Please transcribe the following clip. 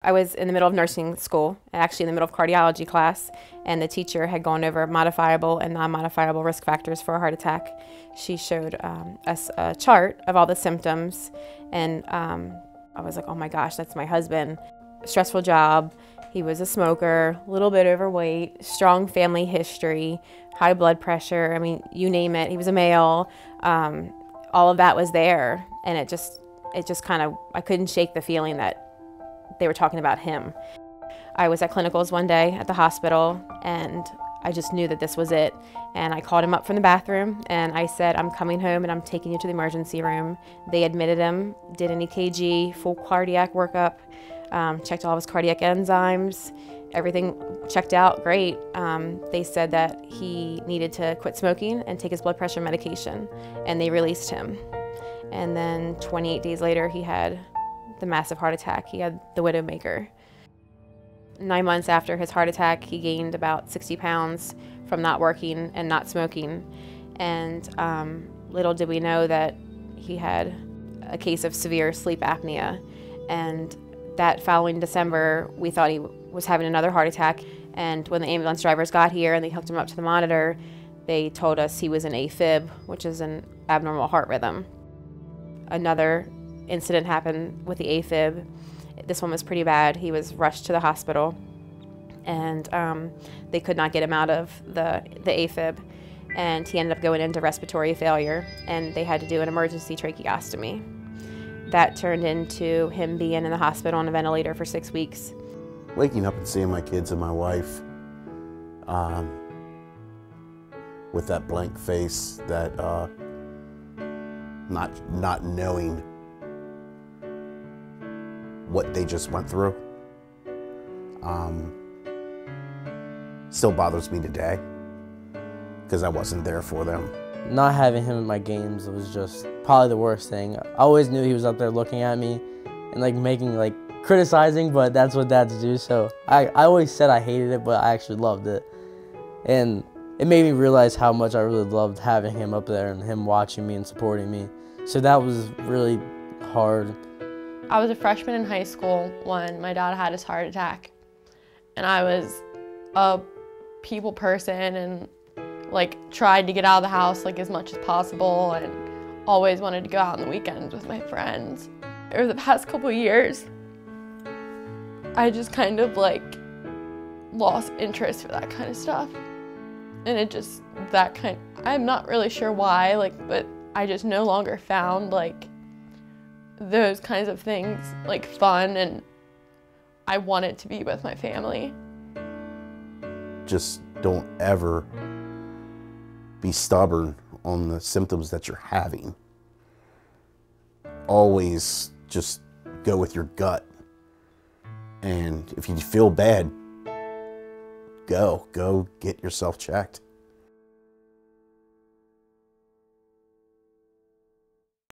I was in the middle of nursing school, actually in the middle of cardiology class, and the teacher had gone over modifiable and non-modifiable risk factors for a heart attack. She showed us a chart of all the symptoms, and I was like, oh my gosh, that's my husband. Stressful job, he was a smoker, a little bit overweight, strong family history, high blood pressure, I mean, you name it, he was a male. All of that was there, and it just kind of, I couldn't shake the feeling that they were talking about him. I was at clinicals one day at the hospital, and I just knew that this was it. And I called him up from the bathroom, and I said, I'm coming home and I'm taking you to the emergency room. They admitted him, did an EKG, full cardiac workup, checked all of his cardiac enzymes, everything checked out great. They said that he needed to quit smoking and take his blood pressure medication, and they released him. And then 28 days later, he had the massive heart attack. He had the widowmaker. 9 months after his heart attack, he gained about 60 pounds from not working and not smoking. And little did we know that he had a case of severe sleep apnea. And that following December, we thought he was having another heart attack. And when the ambulance drivers got here and they hooked him up to the monitor, they told us he was in AFib, which is an abnormal heart rhythm. Another incident happened with the AFib. This one was pretty bad. He was rushed to the hospital, and they could not get him out of the AFib, and he ended up going into respiratory failure, and they had to do an emergency tracheostomy. That turned into him being in the hospital on a ventilator for 6 weeks. Waking up and seeing my kids and my wife with that blank face, that not knowing what they just went through, still bothers me today because I wasn't there for them. Not having him in my games was just probably the worst thing. I always knew he was up there looking at me and criticizing, but that's what dads do. So I always said I hated it, but I actually loved it. And it made me realize how much I really loved having him up there and him watching me and supporting me. So that was really hard. I was a freshman in high school when my dad had his heart attack, and I was a people person and tried to get out of the house as much as possible, and always wanted to go out on the weekends with my friends. Over the past couple of years, I just kind of lost interest for that kind of stuff, and I'm not really sure why, but I just no longer found those kinds of things fun, and I wanted to be with my family. Just don't ever be stubborn on the symptoms that you're having. Always just go with your gut, and if you feel bad, go get yourself checked.